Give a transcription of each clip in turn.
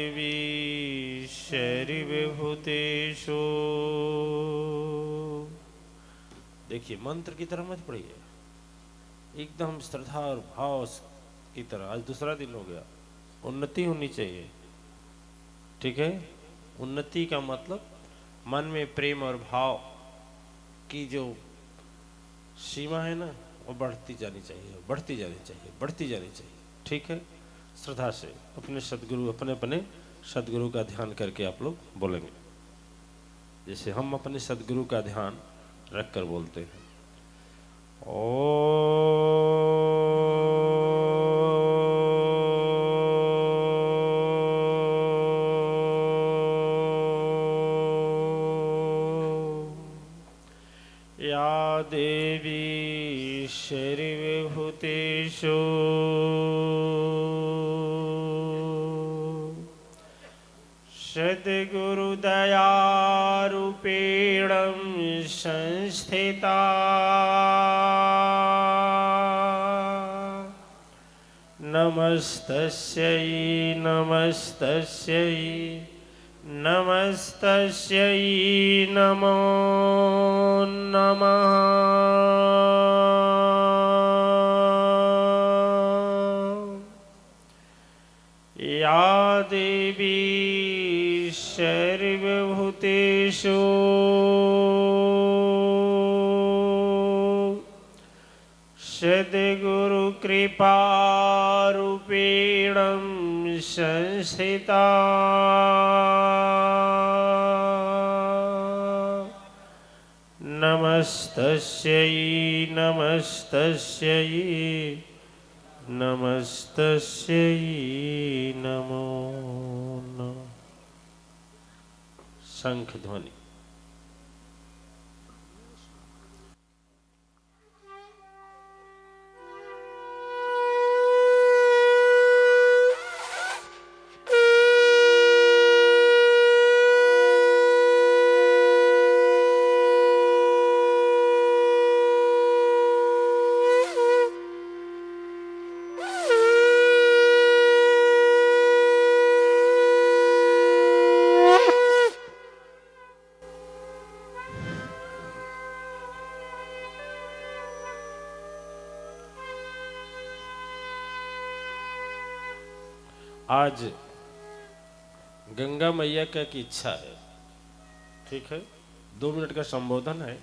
देवी शरीविभूतेषु। देखिए मंत्र की तरह मत पढ़िए, एकदम श्रद्धा और भाव की तरह। आज दूसरा दिन हो गया, उन्नति होनी चाहिए, ठीक है। उन्नति का मतलब मन में प्रेम और भाव की जो सीमा है ना, वो बढ़ती जानी चाहिए, बढ़ती जानी चाहिए, बढ़ती जानी चाहिए, ठीक है। श्रद्धा से अपने सदगुरु, अपने अपने सदगुरु का ध्यान करके आप लोग बोलेंगे, जैसे हम अपने सदगुरु का ध्यान रखकर बोलते हैं। या देवी शरीविभूतेषु सद्गुरुदयारूपेण संस्थिता नमस्तस्यै नमस्तस्यै नमस्तस्यै नमो नमः। या देवी सर्वभूतेषु सद्गुरुकृपारूपेण संस्थिता नमस्तस्यै नमस्तस्यै नमस्तस्यै नमो नमः। शंख ध्वनि। आज गंगा मैया का की इच्छा है, ठीक है। 2 मिनट का संबोधन है,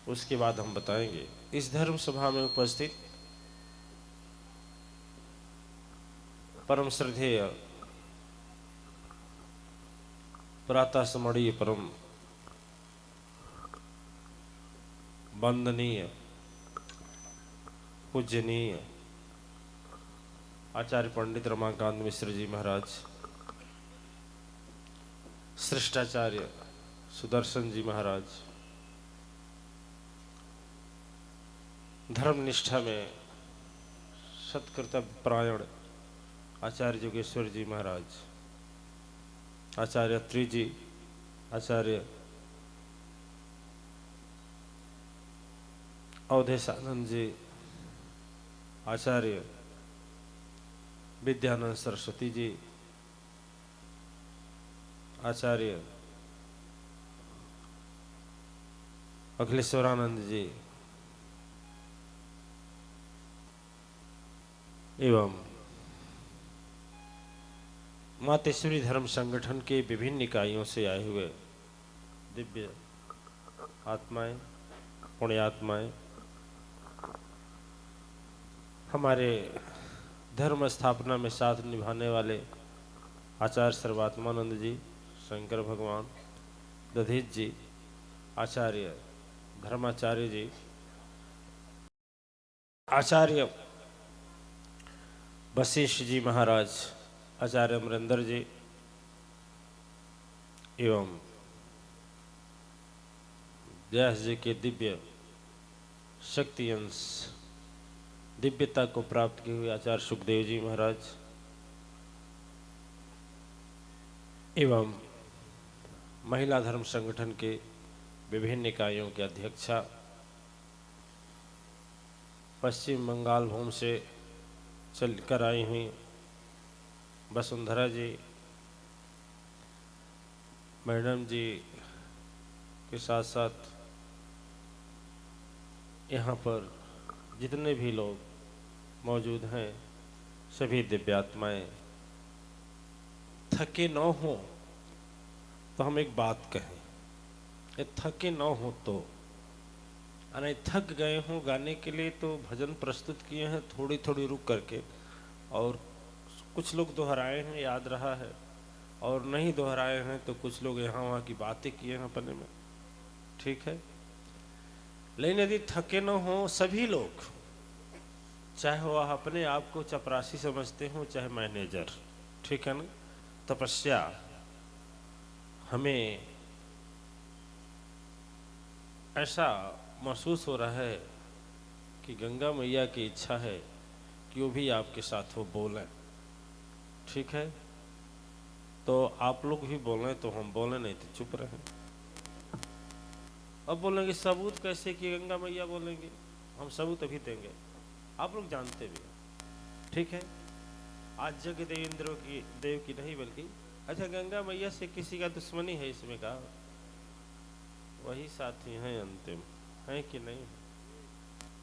उसके बाद हम बताएंगे। इस धर्म सभा में उपस्थित परम श्रद्धेय प्रातः स्मरणीय परम वंदनीय पूजनीय आचार्य पंडित रमाकांत मिश्र जी महाराज, श्रेष्ठाचार्य सुदर्शन जी महाराज, धर्म निष्ठा में सत्कर्तव्य परायण आचार्य योगेश्वर जी महाराज, आचार्य अत्रि जी, आचार्य अवधेशानंद जी, आचार्य विद्यानंद सरस्वती जी, आचार्य अखिलेश्वरानंद जी एवं मातेश्वरी धर्म संगठन के विभिन्न इकाइयों से आए हुए दिव्य आत्माएं, पुण्यात्माएं, हमारे धर्म स्थापना में साथ निभाने वाले आचार्य सर्वात्मानंद जी, शंकर भगवान, दधीच जी, आचार्य धर्माचार्य जी, आचार्य वशिष्ठ जी महाराज, आचार्य अमरेंद्र जी एवं व्यास जी के दिव्य शक्ति अंश दिव्यता को प्राप्त किए हुए आचार्य सुखदेव जी महाराज एवं महिला धर्म संगठन के विभिन्न इकाइयों के अध्यक्षा, पश्चिम बंगाल भूमि से चलकर आई हुई वसुंधरा जी, मैडम जी के साथ साथ यहाँ पर जितने भी लोग मौजूद हैं, सभी दिव्यात्माएं, थके न हो तो हम एक बात कहें, ये थके न हो तो, अरे थक गए हों गाने के लिए तो भजन प्रस्तुत किए हैं थोड़ी थोड़ी रुक करके, और कुछ लोग दोहराए हैं, याद रहा है, और नहीं दोहराए हैं तो कुछ लोग यहाँ वहाँ की बातें किए हैं अपने में, ठीक है। लेकिन यदि थके न हो सभी लोग, चाहे वह अपने आप को चपरासी समझते हों चाहे मैनेजर, ठीक है ना, तपस्या हमें ऐसा महसूस हो रहा है कि गंगा मैया की इच्छा है कि वो भी आपके साथ वो बोलें, ठीक है। तो आप लोग भी बोलें तो हम बोलें, नहीं तो चुप रहें। अब बोलेंगे सबूत कैसे कि गंगा मैया बोलेंगे, हम सबूत अभी देंगे, आप लोग जानते भी हैं, ठीक है। आज जग देवेंद्र की देव की नहीं बल्कि अच्छा गंगा मैया से किसी का दुश्मनी है इसमें कहा, वही साथी हैं अंतिम, है कि नहीं।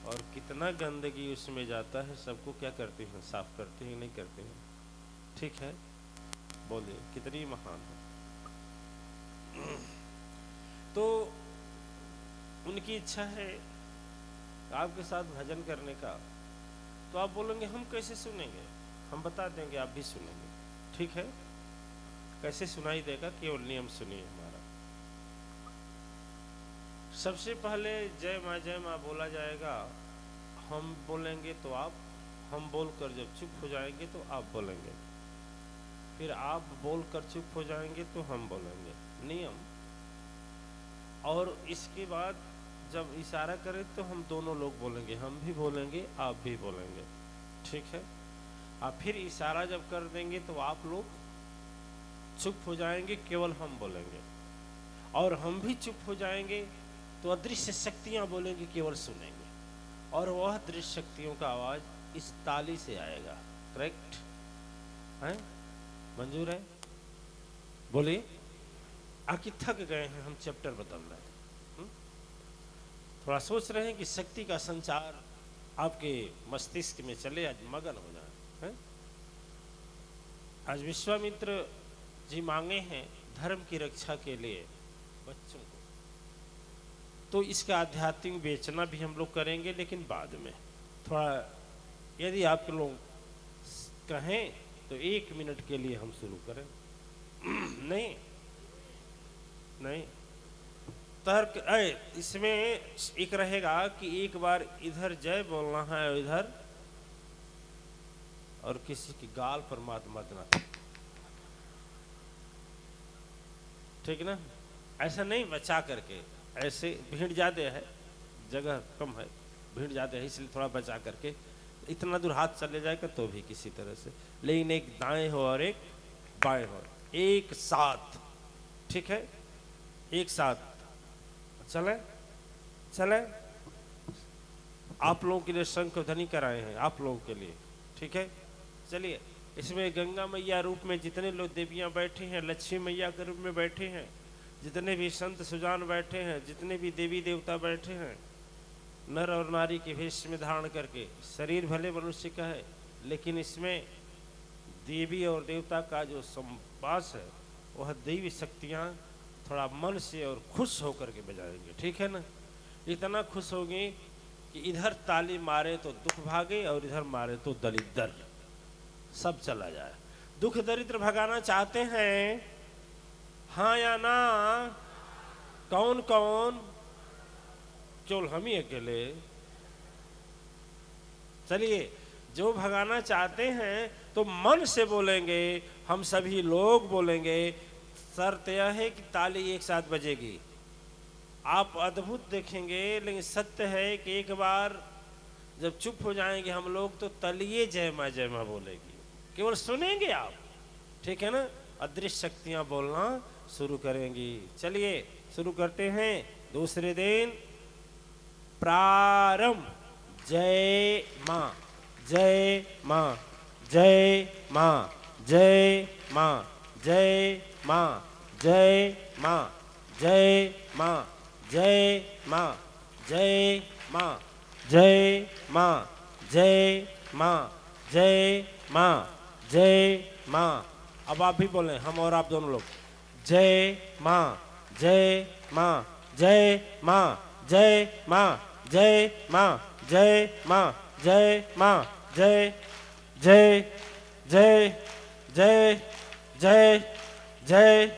और कितना गंदगी उसमें जाता है, सबको क्या करते हैं, साफ करते हैं नहीं करते हैं, ठीक है। बोलिए कितनी महान है। तो उनकी इच्छा है आपके साथ भजन करने का, तो आप बोलेंगे हम कैसे सुनेंगे, हम बता देंगे, आप भी सुनेंगे, ठीक है। कैसे सुनाई देगा, केवल नियम सुनिए हमारा। सबसे पहले जय माँ बोला जाएगा, हम बोलेंगे तो आप, हम बोलकर जब चुप हो जाएंगे तो आप बोलेंगे, फिर आप बोलकर चुप हो जाएंगे तो हम बोलेंगे, नियम। और इसके बाद जब इशारा करें तो हम दोनों लोग बोलेंगे, हम भी बोलेंगे आप भी बोलेंगे, ठीक है। आप फिर इशारा जब कर देंगे तो आप लोग चुप हो जाएंगे, केवल हम बोलेंगे, और हम भी चुप हो जाएंगे तो अदृश्य शक्तियां बोलेंगी, केवल सुनेंगे, और वह दृश्य शक्तियों का आवाज इस ताली से आएगा, करेक्ट है, मंजूर है। बोलिए आखिर थक गए हैं, हम चैप्टर बदल रहे हैं, थोड़ा सोच रहे हैं कि शक्ति का संचार आपके मस्तिष्क में चले, आज मगन हो जाए हैं? आज विश्वामित्र जी मांगे हैं धर्म की रक्षा के लिए बच्चों को, तो इसका आध्यात्मिक बेचना भी हम लोग करेंगे, लेकिन बाद में थोड़ा, यदि आप लोग कहें तो 1 मिनट के लिए हम शुरू करें। नहीं नहीं, तर्क इसमें एक रहेगा कि एक बार इधर जय बोलना है और इधर, और किसी की गाल पर मात देना, ठीक ना, ऐसा नहीं, बचा करके, ऐसे भीड़ ज्यादा है, जगह कम है, भीड़ ज्यादा है, इसलिए थोड़ा बचा करके, इतना दूर हाथ चले जाएगा तो भी किसी तरह से, लेकिन एक दाएं हो और एक बाएं हो, एक साथ, ठीक है, एक साथ चले चले। आप लोगों के लिए शंख ध्वनि कराए हैं, आप लोगों के लिए, ठीक है। चलिए, इसमें गंगा मैया रूप में जितने लोग देवियां बैठे हैं, लक्ष्मी मैया के रूप में बैठे हैं, जितने भी संत सुजान बैठे हैं, जितने भी देवी देवता बैठे हैं, नर और नारी के वेश में धारण करके, शरीर भले मनुष्य का है लेकिन इसमें देवी और देवता का जो संवास है, वह देवी शक्तियाँ थोड़ा मन से और खुश होकर के बजाएंगे, ठीक है ना। इतना खुश होंगे कि इधर ताली मारे तो दुख भागे और इधर मारे तो दरिद्र सब चला जाए। दुख दरिद्र भगाना चाहते हैं, हाँ या ना? कौन कौन? केवल हम ही अकेले? चलिए, जो भगाना चाहते हैं तो मन से बोलेंगे, हम सभी लोग बोलेंगे, शर्त यह है कि ताली एक साथ बजेगी। आप अद्भुत देखेंगे, लेकिन सत्य है कि एक बार जब चुप हो जाएंगे हम लोग तो तलिए जय माँ बोलेगी, केवल सुनेंगे आप, ठीक है ना। अदृश्य शक्तियां बोलना शुरू करेंगी। चलिए शुरू करते हैं। दूसरे दिन प्रारंभ। जय माँ, जय माँ, जय माँ, जय माँ, जय माँ, जय माँ, जय माँ, जय माँ, जय माँ, जय माँ, जय माँ, जय माँ, जय माँ। अब आप भी बोलें, हम और आप दोनों लोग। जय माँ, जय माँ, जय माँ, जय माँ, जय माँ, जय माँ, जय माँ, जय जय जय जय जय जय जय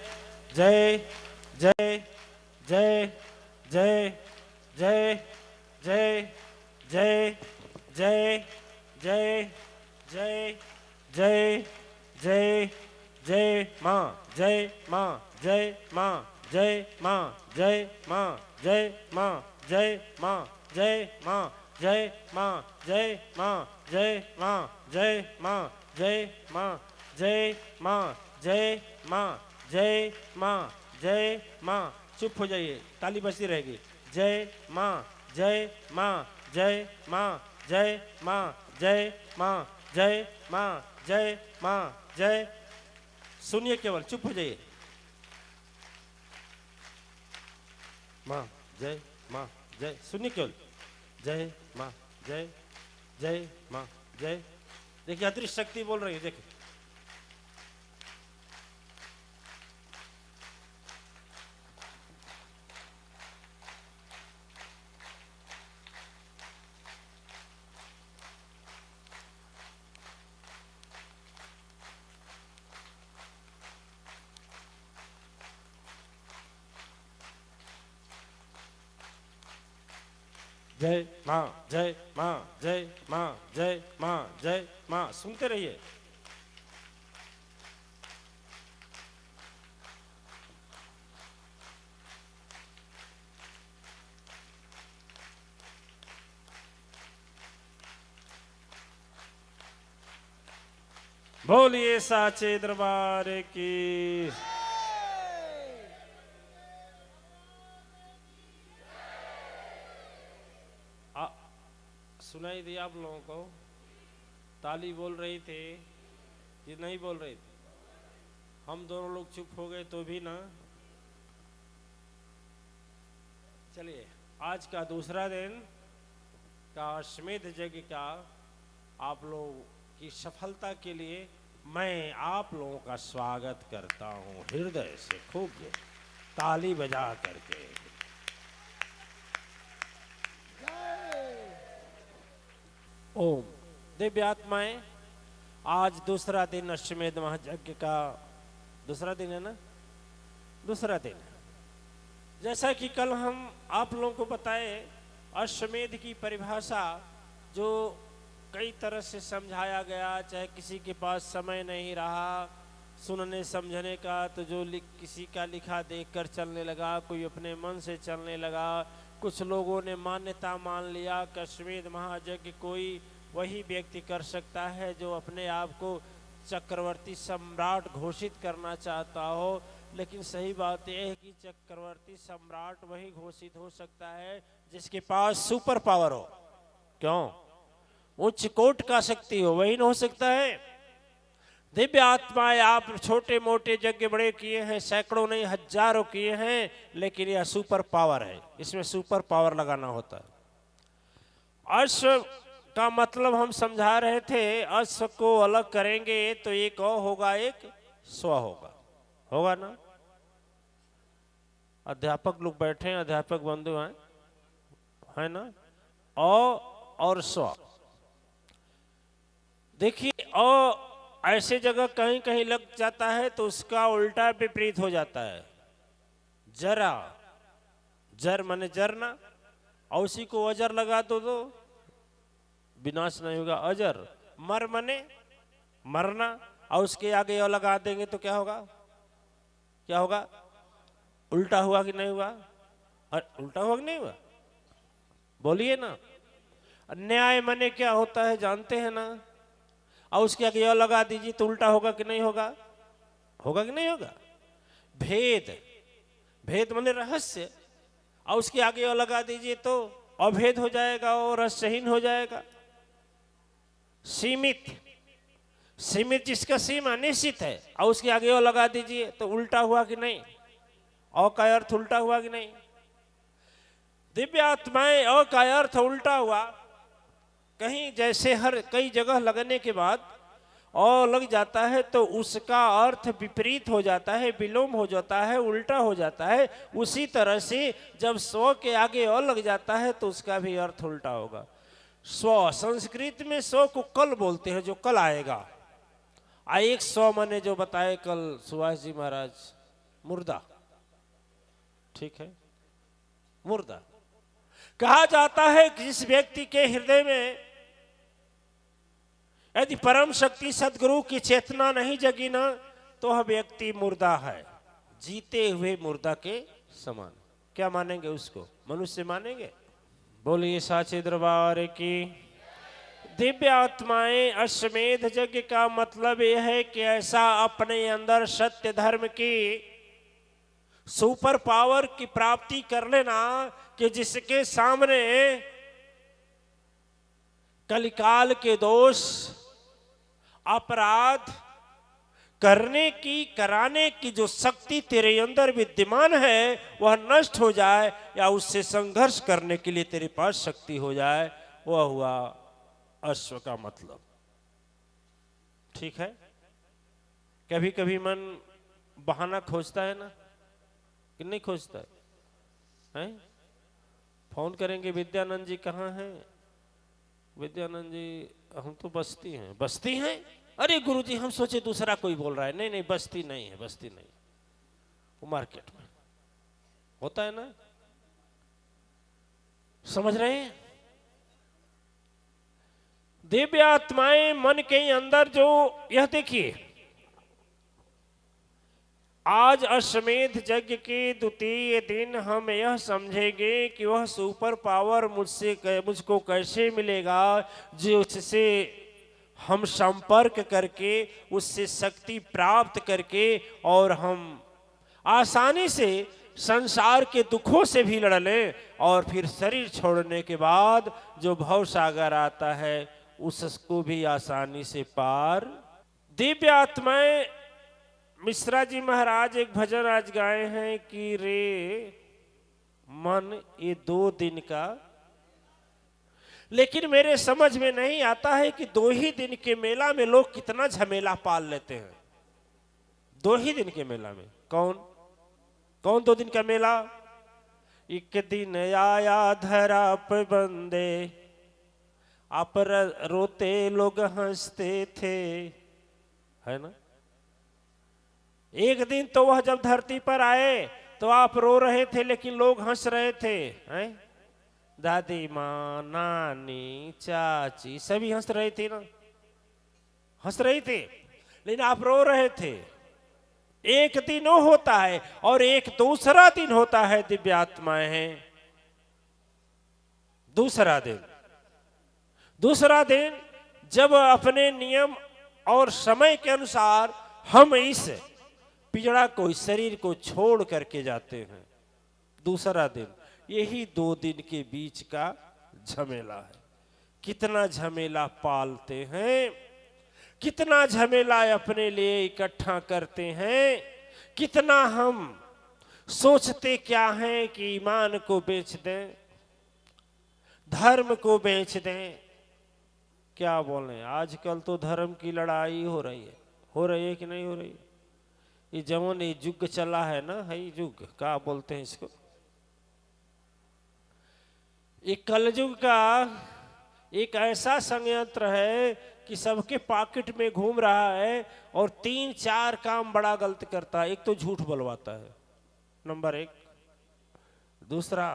जय जय जय जय जय जय जय जय जय जय जय जय माँ, जय माँ, जय माँ, जय माँ, जय माँ, जय माँ, जय माँ, जय माँ, जय माँ, जय माँ, जय माँ, जय माँ, जय माँ, जय माँ, जय माँ, जय माँ, जय माँ। चुप हो जाइए, ताली बजती रहेगी। जय माँ, जय माँ, जय माँ, जय माँ, जय माँ, जय माँ, जय माँ, जय। सुनिए, केवल चुप हो जाइए। माँ, जय माँ, जय। सुनिए केवल। जय माँ, जय, जय माँ, जय। देखिए, अदृश्य शक्ति बोल रही है, देखिए। जय माँ, जय माँ, जय माँ, जय माँ, जय माँ। सुनते रहिए। बोलिए साचे दरबार की। सुनाई दिया आप लोगों को? ताली बोल रही थी कि नहीं बोल रही थी? हम दोनों लोग चुप हो गए तो भी ना। चलिए, आज का दूसरा दिन का अश्वमेध यज्ञ का आप लोग की सफलता के लिए मैं आप लोगों का स्वागत करता हूं हृदय से, खूब ताली बजा करके। ओम। दिव्य आत्माएं, आज दूसरा दिन अश्वमेध महायज्ञ का दूसरा दिन है ना? दूसरा दिन है। जैसा कि कल हम आप लोगों को बताए, अश्वमेध की परिभाषा जो कई तरह से समझाया गया, चाहे किसी के पास समय नहीं रहा सुनने समझने का, तो जो किसी का लिखा देखकर चलने लगा, कोई अपने मन से चलने लगा। कुछ लोगों ने मान्यता मान लिया कि अश्वमेध महायज्ञ कोई वही व्यक्ति कर सकता है जो अपने आप को चक्रवर्ती सम्राट घोषित करना चाहता हो। लेकिन सही बात यह है कि चक्रवर्ती सम्राट वही घोषित हो सकता है जिसके पास सुपर पावर हो। क्यों? उच्च कोट का शक्ति हो, वही न हो सकता है। दिव्य आत्माएं, आप छोटे मोटे यज्ञ बड़े किए हैं, सैकड़ों नहीं हजारों किए हैं, लेकिन यह सुपर पावर है, इसमें सुपर पावर लगाना होता है। अश्व का मतलब हम समझा रहे थे, अश्व को अलग करेंगे तो एक अ होगा, एक स्व होगा, होगा ना? अध्यापक लोग बैठे हैं, अध्यापक बंधु हैं, है ना? अ और स्व। देखिए, अ ऐसे जगह कहीं कहीं लग जाता है तो उसका उल्टा विपरीत हो जाता है। जरा, जर माने जरना, और उसी को अजर लगा दो तो विनाश नहीं होगा, अजर। मर माने मरना, और उसके आगे अ लगा देंगे तो क्या होगा? क्या होगा? उल्टा हुआ कि नहीं हुआ? उल्टा हुआ कि नहीं हुआ? बोलिए ना। न्याय माने क्या होता है जानते हैं ना? और उसके आगे यह लगा दीजिए तो उल्टा होगा कि नहीं होगा? होगा कि नहीं होगा? भेद, भेद माने रहस्य, और उसके आगे यह लगा दीजिए तो अभेद हो जाएगा और रहस्यहीन हो जाएगा। सीमित, सीमित जिसका सीमा निश्चित है और उसके आगे और लगा दीजिए तो उल्टा हुआ कि नहीं? औ का अर्थ उल्टा हुआ कि नहीं? दिव्य आत्माएं औ का अर्थ उल्टा हुआ। कहीं जैसे हर कई जगह लगने के बाद और लग जाता है तो उसका अर्थ विपरीत हो जाता है, विलोम हो जाता है, उल्टा हो जाता है। उसी तरह से जब स्व के आगे और लग जाता है तो उसका भी अर्थ उल्टा होगा। स्व संस्कृत में स्व को कल बोलते हैं, जो कल आएगा। एक स्व मैंने जो बताए कल सुभाष जी महाराज, मुर्दा, ठीक है, मुर्दा। कहा जाता है कि जिस व्यक्ति के हृदय में यदि परम शक्ति सदगुरु की चेतना नहीं जगी ना तो वह व्यक्ति मुर्दा है, जीते हुए मुर्दा के समान। क्या मानेंगे उसको? मनुष्य मानेंगे? बोलिए साचे दरबार की। दिव्य आत्माएं अश्वमेध यज्ञ का मतलब यह है कि ऐसा अपने अंदर सत्य धर्म की सुपर पावर की प्राप्ति कर लेना कि जिसके सामने कलिकाल के दोष, अपराध करने की, कराने की जो शक्ति तेरे अंदर विद्यमान है वह नष्ट हो जाए, या उससे संघर्ष करने के लिए तेरे पास शक्ति हो जाए, वह हुआ अश्व का मतलब। ठीक है? कभी कभी मन बहाना खोजता है ना, कि नहीं खोजता है? हैं? फोन करेंगे, विद्यानंद जी कहाँ हैं? विद्यानंद जी हम तो बस्ती हैं। बस्ती हैं? अरे गुरुजी हम सोचे दूसरा कोई बोल रहा है। नहीं नहीं, बस्ती नहीं है, बस्ती नहीं, वो मार्केट में होता है ना। समझ रहे हैं? दिव्य आत्माएं मन के अंदर जो, यह देखिए, आज अश्वमेध यज्ञ के द्वितीय दिन हम यह समझेंगे कि वह सुपर पावर मुझको कैसे मिलेगा, जिससे हम संपर्क करके उससे शक्ति प्राप्त करके और हम आसानी से संसार के दुखों से भी लड़ लें, और फिर शरीर छोड़ने के बाद जो भव सागर आता है उसको भी आसानी से पार। दिव्य आत्माएं, मिश्रा जी महाराज एक भजन आज गाए हैं कि रे मन ये 2 दिन का, लेकिन मेरे समझ में नहीं आता है कि 2 ही दिन के मेला में लोग कितना झमेला पाल लेते हैं। 2 ही दिन के मेला में कौन 2 दिन का मेला? एक दिन आया धरा पर बंदे, आप रोते लोग हंसते थे, है ना। एक दिन तो वह जब धरती पर आए तो आप रो रहे थे लेकिन लोग हंस रहे थे, हैं? दादी माँ, नानी, चाची सभी हंस रही थी ना, हंस रही थी, लेकिन आप रो रहे थे। एक दिन वो होता है और एक दूसरा दिन होता है दिव्य आत्माएं हैं। दूसरा दिन जब अपने नियम और समय के अनुसार हम इस पिजड़ा को, इस शरीर को छोड़ करके जाते हैं। दूसरा दिन, यही 2 दिन के बीच का झमेला है। कितना झमेला पालते हैं, कितना झमेला अपने लिए इकट्ठा करते हैं, कितना हम सोचते क्या हैं कि ईमान को बेच दें, धर्म को बेच दें। क्या बोलें, आजकल तो धर्म की लड़ाई हो रही है कि नहीं हो रही? ये जवन ये युग चला है ना, है युग, क्या बोलते हैं इसको, ये कलयुग का एक ऐसा संयंत्र है कि सबके पॉकेट में घूम रहा है और 3-4 काम बड़ा गलत करता है। एक तो झूठ बोलवाता है, नंबर 1। दूसरा,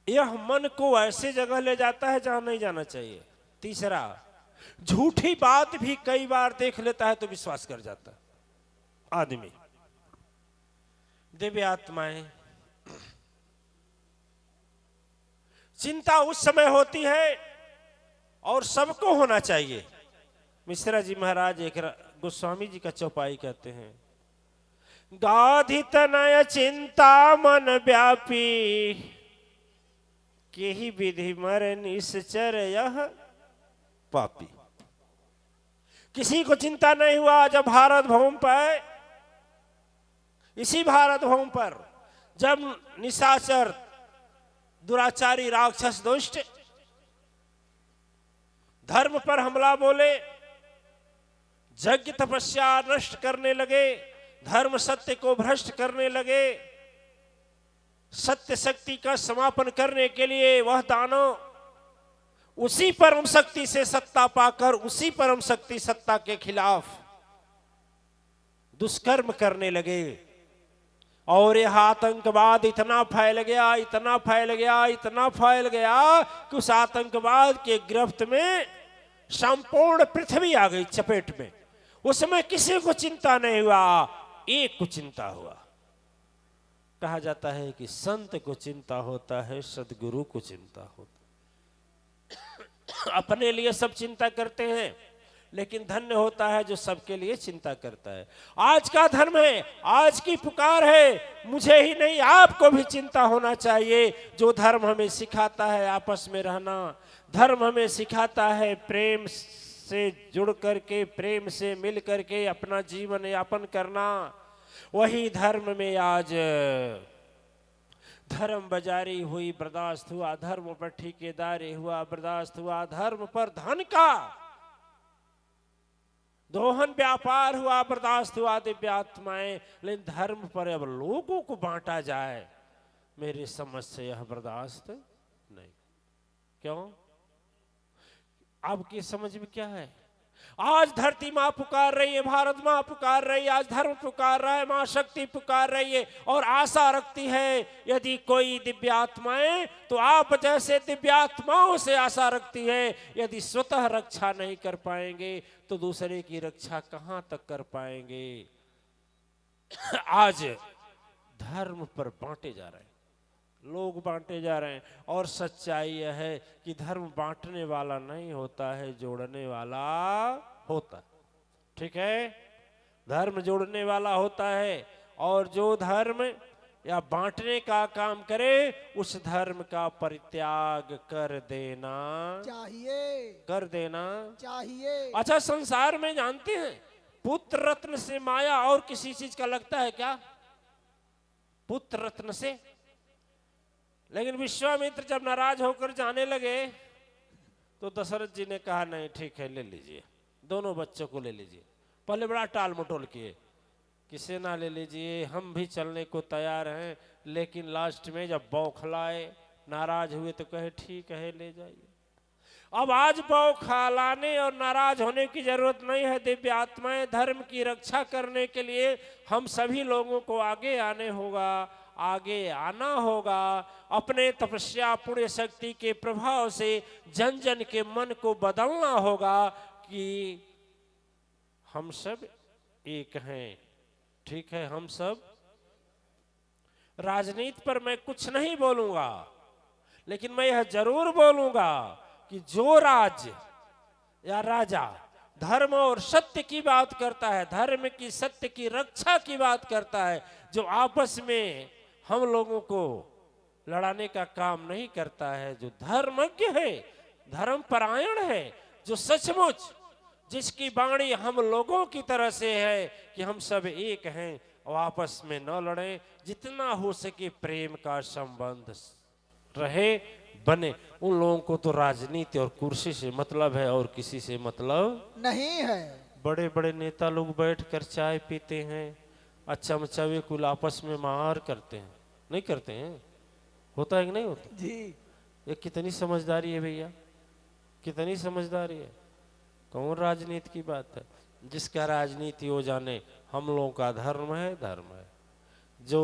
यह मन को ऐसे जगह ले जाता है जहां नहीं जाना चाहिए। तीसरा, झूठी बात भी कई बार देख लेता है तो विश्वास कर जाता है आदमी। दिव्य आत्माएं, चिंता उस समय होती है और सबको होना चाहिए। मिश्रा जी महाराज एक गोस्वामी जी का चौपाई कहते हैं, गाधि तनय चिंता मन व्यापी, के ही विधि मर निश्चर यह पापी। किसी को चिंता नहीं हुआ जब भारत भूमि पर, इसी भारत भूमि पर जब निशाचर दुराचारी राक्षस दुष्ट धर्म पर हमला बोले, यज्ञ तपस्या नष्ट करने लगे, धर्म सत्य को भ्रष्ट करने लगे, सत्य शक्ति का समापन करने के लिए वह दानव उसी परम शक्ति से सत्ता पाकर उसी परम शक्ति सत्ता के खिलाफ दुष्कर्म करने लगे। और यह आतंकवाद इतना फैल गया, इतना फैल गया, इतना फैल गया कि उस आतंकवाद के गिरफ्त में संपूर्ण पृथ्वी आ गई चपेट में। उसमें किसी को चिंता नहीं हुआ, एक को चिंता हुआ। कहा जाता है कि संत को चिंता होता है, सदगुरु को चिंता होता है। अपने लिए सब चिंता करते हैं, लेकिन धन्य होता है जो सबके लिए चिंता करता है। आज का धर्म है, आज की पुकार है, मुझे ही नहीं आपको भी चिंता होना चाहिए। जो धर्म हमें सिखाता है आपस में रहना, धर्म हमें सिखाता है प्रेम से जुड़ करके, प्रेम से मिल करके अपना जीवन यापन करना, वही धर्म में आज धर्म बाजारी हुई, बर्दाश्त हुआ, धर्म पर ठेकेदारी हुआ, बर्दाश्त हुआ, धर्म पर धन का दोहन व्यापार हुआ, बर्दाश्त हुआ दिव्यात्माएं। लेकिन धर्म पर अब लोगों को बांटा जाए, मेरी समझ से यह बर्दाश्त नहीं। क्यों? आपकी समझ में क्या है? आज धरती माँ पुकार रही है, भारत माँ पुकार रही है, आज धर्म पुकार रहा है, माँ शक्ति पुकार रही है और आशा रखती है यदि कोई दिव्यात्माएं तो आप जैसे दिव्यात्माओं से आशा रखती है। यदि स्वतः रक्षा नहीं कर पाएंगे तो दूसरे की रक्षा कहां तक कर पाएंगे? आज धर्म पर बांटे जा रहे हैं, लोग बांटे जा रहे हैं। और सच्चाई यह है कि धर्म बांटने वाला नहीं होता है, जोड़ने वाला होता है। ठीक है, धर्म जोड़ने वाला होता है। और जो धर्म या बांटने का काम करे उस धर्म का परित्याग कर देना चाहिए, कर देना चाहिए। अच्छा, संसार में जानते हैं पुत्र रत्न से माया और किसी चीज का लगता है क्या? पुत्र रत्न से। लेकिन विश्वामित्र जब नाराज होकर जाने लगे तो दशरथ जी ने कहा नहीं ठीक है, ले लीजिए, दोनों बच्चों को ले लीजिए। पहले बड़ा टाल मटोल किए, किसे ना ले लीजिए, हम भी चलने को तैयार हैं। लेकिन लास्ट में जब बौखलाए, नाराज हुए तो कहे ठीक है, ले जाइए। अब आज बौखलाने और नाराज होने की जरूरत नहीं है। दिव्य आत्माएं धर्म की रक्षा करने के लिए हम सभी लोगों को आगे आने होगा, आगे आना होगा। अपने तपस्या पुण्य शक्ति के प्रभाव से जन जन के मन को बदलना होगा कि हम सब एक हैं। ठीक है, हम सब। राजनीति पर मैं कुछ नहीं बोलूंगा, लेकिन मैं यह जरूर बोलूंगा कि जो राज्य या राजा धर्म और सत्य की बात करता है, धर्म की सत्य की रक्षा की बात करता है, जो आपस में हम लोगों को लड़ाने का काम नहीं करता है, जो धर्मज्ञ है, धर्मपरायण है, जो सचमुच जिसकी वाणी हम लोगों की तरह से है कि हम सब एक हैं और आपस में न लड़ें, जितना हो सके प्रेम का संबंध रहे, बने, उन लोगों को तो राजनीति और कुर्सी से मतलब है और किसी से मतलब नहीं है। बड़े बड़े नेता लोग बैठकर चाय पीते हैं, अच्छा मचावे कुल आपस में मार करते हैं, नहीं करते हैं? होता है कि नहीं होता जी? ये कितनी समझदारी है भैया, कितनी समझदारी है। कौन राजनीति की बात है? जिसका राजनीति हो जाने, हम लोगों का धर्म है, धर्म है। जो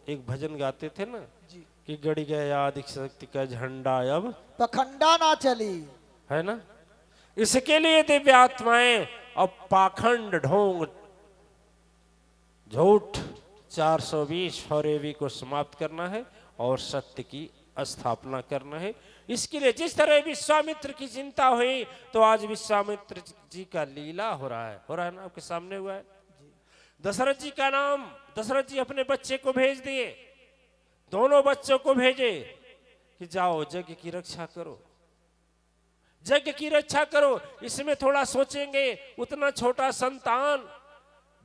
एक भजन गाते थे ना जी, कि गड़ी गया आदि शक्ति का झंडा अब पखंडा ना चली, है ना। इसके लिए दिव्य आत्माएं अब पाखंड, ढोंग, झूठ, 420 फरेबी को समाप्त करना है और सत्य की स्थापना करना है। इसके लिए जिस तरह विश्वामित्र की चिंता हुई, तो आज विश्वामित्र जी का लीला हो रहा है ना, आपके सामने हुआ है। दशरथ जी का नाम, दशरथ जी अपने बच्चे को भेज दिए, दोनों बच्चों को भेजे कि जाओ यज्ञ की रक्षा करो। यज्ञ की रक्षा करो। इसमें थोड़ा सोचेंगे, उतना छोटा संतान,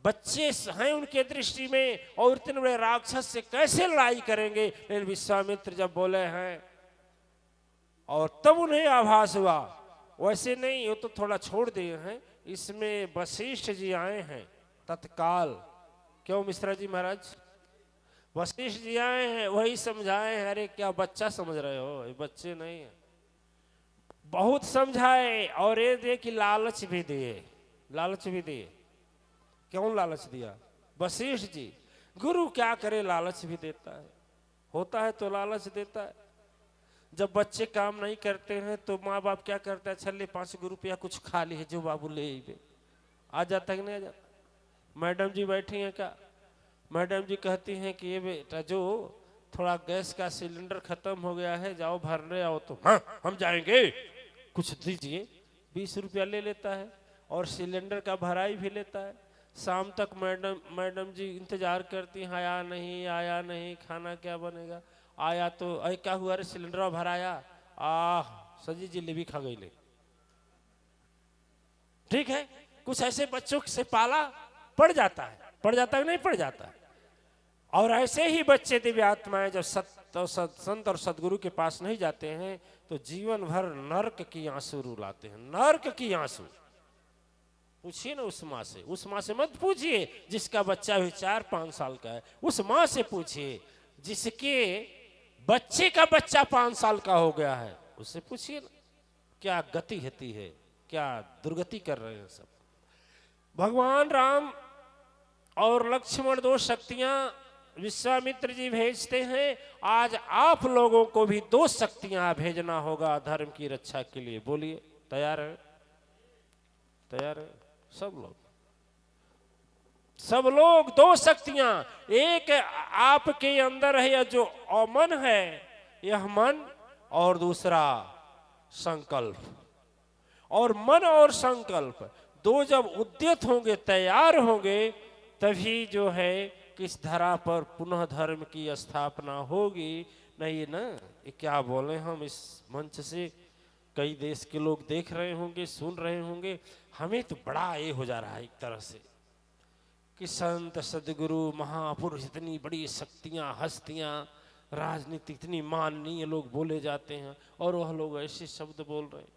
बच्चे हैं उनके दृष्टि में, और इतने बड़े राक्षस से कैसे लड़ाई करेंगे। लेकिन विश्वामित्र जब बोले हैं और तब उन्हें आभास हुआ, वैसे नहीं, वो तो थोड़ा छोड़ दिए हैं। इसमें वशिष्ठ जी आए हैं तत्काल। क्यों मिश्रा जी महाराज? वशिष्ठ जी आए हैं, वही समझाए हैं। अरे क्या बच्चा समझ रहे हो, ये बच्चे नहीं है। बहुत समझाए और ये दे कि लालच भी दिए, लालच भी दिए। क्यों लालच दिया? वशिष्ठ जी, गुरु क्या करे, लालच भी देता है, होता है तो लालच देता है। जब बच्चे काम नहीं करते हैं तो माँ बाप क्या करता है, छल्ले 5 रुपया कुछ खा ली है जो बाबू ले आ जाता है कि नहीं आ जाता? मैडम जी बैठी हैं क्या? मैडम जी कहती हैं कि ये बेटा जो थोड़ा गैस का सिलेंडर खत्म हो गया है, जाओ भरने आओ। तो हाँ हम जाएंगे, कुछ दीजिए। 20 रुपया ले लेता है और सिलेंडर का भराई भी लेता है। शाम तक मैडम जी इंतजार करती हैं, आया नहीं आया नहीं, खाना क्या बनेगा। आया तो अरे क्या हुआ रे, सिलेंडर भराया, सजी जिलेबी खा गई ले। ठीक है, कुछ ऐसे बच्चों से पाला पड़ जाता है, पड़ जाता है नहीं पड़ जाता है। और ऐसे ही बच्चे दिव्यात्माएं जब संत और सदगुरु के पास नहीं जाते हैं तो जीवन भर नरक की आंसू रुलाते हैं, नरक की आंसू। पूछिए ना उस माँ से, उस माँ से मत पूछिए जिसका बच्चा भी 4-5 साल का है। उस माँ से पूछिए जिसके बच्चे का बच्चा 5 साल का हो गया है, उससे पूछिए ना क्या गति होती है, क्या दुर्गति कर रहे हैं सब। भगवान राम और लक्ष्मण 2 शक्तियां विश्वामित्र जी भेजते हैं। आज आप लोगों को भी 2 शक्तियां भेजना होगा धर्म की रक्षा के लिए। बोलिए, तैयार है? तैयार है? सब लोग 2 शक्तियां, एक आपके अंदर है जो मन है, यह मन, और दूसरा संकल्प। और मन और संकल्प 2 जब उद्यत होंगे, तैयार होंगे, तभी जो है किस धरा पर पुनः धर्म की स्थापना होगी। नहीं ना, ये क्या बोले हम इस मंच से, कई देश के लोग देख रहे होंगे, सुन रहे होंगे। हमें तो बड़ा ये हो जा रहा है एक तरह से कि संत सदगुरु महापुरुष, इतनी बड़ी शक्तियां, हस्तियां, राजनीति, इतनी माननीय लोग बोले जाते हैं और वह लोग ऐसे शब्द बोल रहे हैं।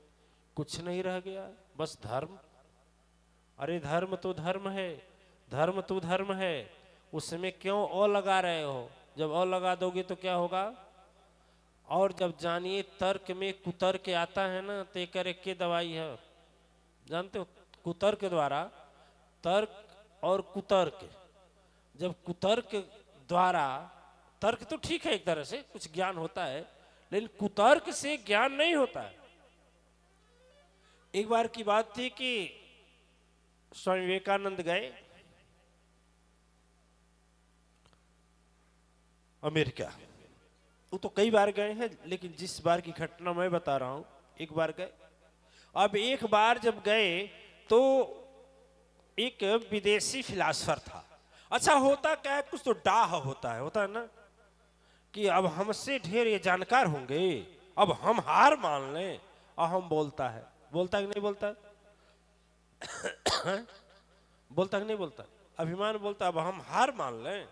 कुछ नहीं रह गया, बस धर्म। अरे धर्म तो धर्म है, धर्म तो धर्म है, उसमें क्यों ओ लगा रहे हो? जब ओ लगा दोगे तो क्या होगा? और जब जानिए तर्क में कुतर्क आता है ना, तो एक के दवाई है, जानते हो? कुतर्क द्वारा तर्क और कुतर्क, जब कुतर्क द्वारा, तर्क तो ठीक है एक तरह से, कुछ ज्ञान होता है, लेकिन कुतर्क से ज्ञान नहीं होता है। एक बार की बात थी कि स्वामी विवेकानंद गए अमेरिका। वो तो कई बार गए हैं, लेकिन जिस बार की घटना मैं बता रहा हूं, एक बार गए। अब एक बार जब गए तो एक विदेशी फिलासफर था। अच्छा होता क्या है, कुछ तो डाह होता है ना, कि अब हमसे ढेर ये जानकार होंगे, अब हम हार मान लें। और हम बोलता है कि नहीं बोलता है? बोलता कि नहीं बोलता? अभिमान बोलता, अब हम हार मान लें।